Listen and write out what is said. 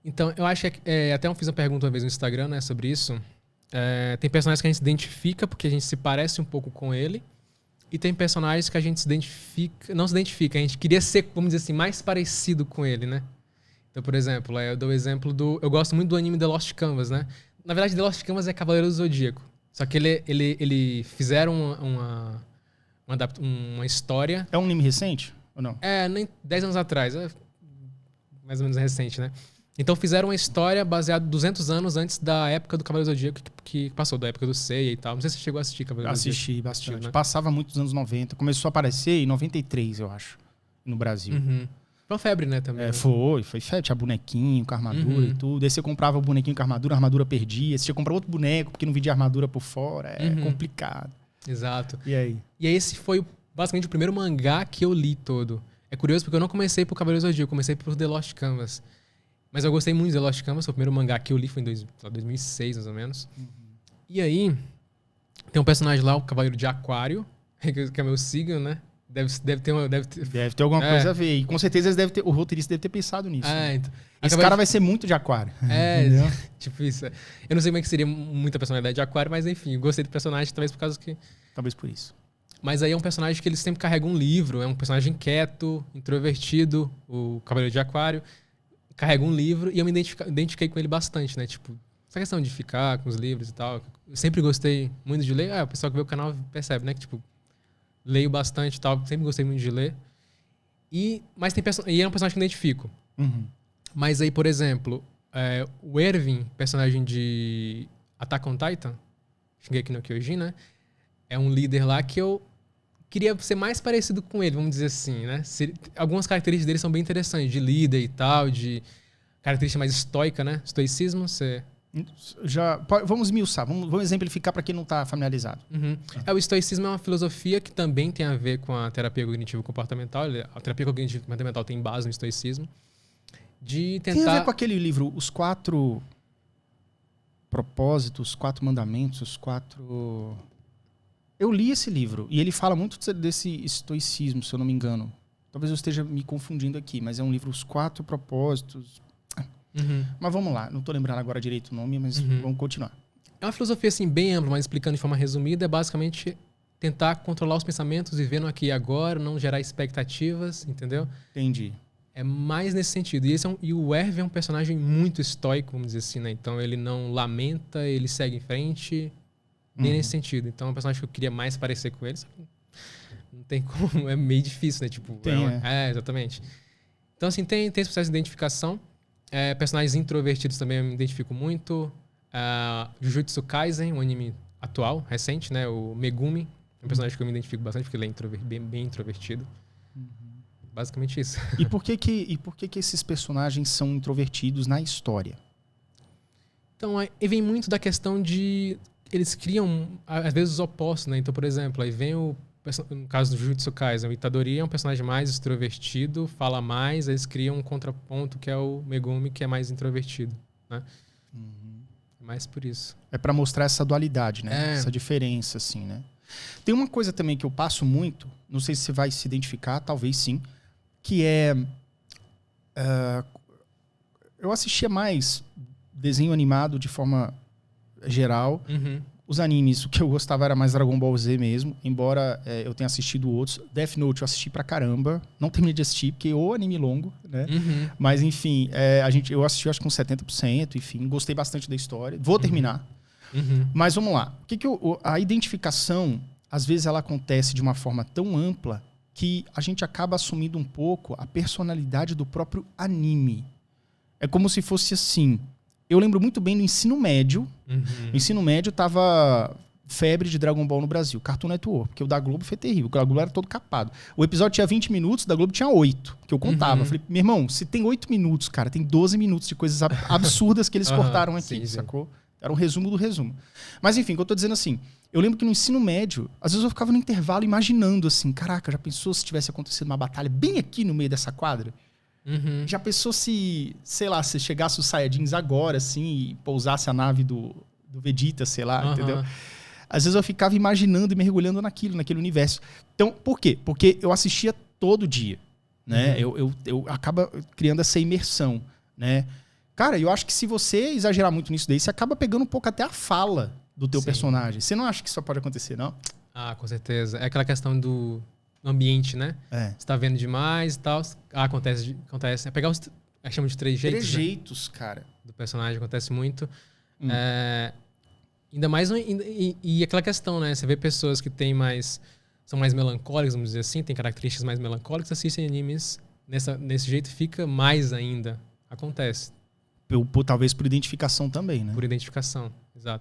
Então, eu acho que até eu fiz uma pergunta uma vez no Instagram, né, sobre isso. Tem personagens que a gente se identifica porque a gente se parece um pouco com ele. E tem personagens que a gente se identifica... Não se identifica, a gente queria ser, vamos dizer assim, mais parecido com ele, né? Então, por exemplo, eu dou o exemplo do... Eu gosto muito do anime The Lost Canvas, né? Na verdade, The Lost Canvas é Cavaleiro do Zodíaco. Só que ele fizeram uma história... É um anime recente ou não? Nem 10 anos atrás. Mais ou menos recente, né? Então fizeram uma história baseada 200 anos antes da época do Cavaleiro do Zodíaco, que passou, da época do Seiya e tal. Não sei se você chegou a assistir Cavaleiro do Zodíaco. Assisti bastante. Assistiu, né? Passava muito nos anos 90. Começou a aparecer em 93, eu acho, no Brasil. Uhum. Foi uma febre, né, também. Foi febre. Tinha bonequinho com armadura e tudo. Aí você comprava o bonequinho com a armadura perdia. Você tinha que comprar outro boneco porque não vendia armadura por fora. Complicado. Exato. E aí? E aí esse foi basicamente o primeiro mangá que eu li todo. É curioso porque eu não comecei por Cavaleiro do Zodíaco, eu comecei por The Lost Canvas. Mas eu gostei muito de The Lost Canvas, foi o primeiro mangá que eu li, foi em 2006, mais ou menos. E aí, tem um personagem lá, o Cavaleiro de Aquário, que é meu signo, né? Deve ter alguma coisa a ver. E com certeza o roteirista deve ter pensado nisso. Né? Então. Esse cara vai ser muito de Aquário. Tipo isso. Eu não sei como é que seria muita personalidade de Aquário, mas enfim, eu gostei do personagem, talvez por causa que... Talvez por isso. Mas aí é um personagem que ele sempre carrega um livro, é um personagem quieto, introvertido, o Cavaleiro de Aquário. Carrega um livro e eu me identifiquei com ele bastante, né? Tipo, essa questão de ficar com os livros e tal. Eu sempre gostei muito de ler. O pessoal que vê o canal percebe, né? Que, tipo, leio bastante e tal. Sempre gostei muito de ler. E é um personagem que eu identifico. Mas aí, por exemplo, o Erwin, personagem de Attack on Titan, Shingeki no Kyojin, né? É um líder lá que eu queria ser mais parecido com ele, vamos dizer assim, né? Algumas características dele são bem interessantes, de líder e tal, de característica mais estoica, né? Estoicismo, Vamos esmiuçar, vamos exemplificar para quem não está familiarizado. O estoicismo é uma filosofia que também tem a ver com a terapia cognitivo-comportamental. A terapia cognitivo-comportamental tem base no estoicismo. De tentar... Tem a ver com aquele livro, Os 4 Propósitos, os 4 Mandamentos, os 4... Eu li esse livro e ele fala muito desse estoicismo, se eu não me engano. Talvez eu esteja me confundindo aqui, mas é um livro, Os 4 Propósitos. Mas vamos lá, não estou lembrando agora direito o nome, mas vamos continuar. É uma filosofia assim, bem ampla, mas explicando de forma resumida, é basicamente tentar controlar os pensamentos, viver no aqui e agora, não gerar expectativas, entendeu? Entendi. É mais nesse sentido. E o Erwin é um personagem muito estoico, vamos dizer assim, né? Então ele não lamenta, ele segue em frente... Bem nesse sentido. Então é um personagem que eu queria mais parecer com ele, só que não tem como, é meio difícil, né? Tipo, exatamente. Então, assim, tem esse processo de identificação. Personagens introvertidos também eu me identifico muito. Jujutsu Kaisen, um anime atual, recente, né? O Megumi, um personagem que eu me identifico bastante, porque ele é bem introvertido. Basicamente isso. E por que esses personagens são introvertidos na história? Então, vem muito da questão de... Eles criam, às vezes, os opostos, né? Então, por exemplo, aí vem no caso do Jujutsu Kaisen, o Itadori é um personagem mais extrovertido, fala mais, eles criam um contraponto que é o Megumi, que é mais introvertido, né? É mais por isso. É para mostrar essa dualidade, né? Essa diferença, assim, né? Tem uma coisa também que eu passo muito, não sei se você vai se identificar, talvez sim, que eu assistia mais desenho animado de forma geral. Os animes, o que eu gostava era mais Dragon Ball Z mesmo, embora eu tenha assistido outros. Death Note eu assisti pra caramba, não terminei de assistir, porque o anime longo, né? Mas enfim, eu assisti acho que com 70%, enfim, gostei bastante da história. Vou terminar. Mas vamos lá. A identificação, às vezes ela acontece de uma forma tão ampla que a gente acaba assumindo um pouco a personalidade do próprio anime. É como se fosse assim... Eu lembro muito bem no ensino médio. No ensino médio tava febre de Dragon Ball no Brasil. Cartoon Network. Porque o da Globo foi terrível. Porque a Globo era todo capado. O episódio tinha 20 minutos, o da Globo tinha 8. Que eu contava. Eu falei, meu irmão, se tem 8 minutos, cara, tem 12 minutos de coisas absurdas que eles cortaram aqui, sacou? Era um resumo do resumo. Mas enfim, o que eu tô dizendo assim, eu lembro que no ensino médio, às vezes eu ficava no intervalo imaginando assim, caraca, já pensou se tivesse acontecido uma batalha bem aqui no meio dessa quadra? Já pensou se, sei lá, se chegasse os Saiyajins agora, assim, e pousasse a nave do Vegeta, sei lá, entendeu? Às vezes eu ficava imaginando e mergulhando naquele universo. Então, por quê? Porque eu assistia todo dia, né? Eu acaba criando essa imersão, né? Cara, eu acho que se você exagerar muito nisso daí, você acaba pegando um pouco até a fala do teu personagem. Você não acha que isso pode acontecer, não? Ah, com certeza. É aquela questão do ambiente, né? Você tá vendo demais e tal. Ah, acontece. É pegar os... chama de trejeitos, Trejeitos, né? Cara. Do personagem, acontece muito. Ainda mais... E aquela questão, né? Você vê pessoas que são mais melancólicas, vamos dizer assim, tem características mais melancólicas, assistem animes nesse jeito, fica mais ainda. Acontece. Talvez por identificação também, né? Por identificação, exato.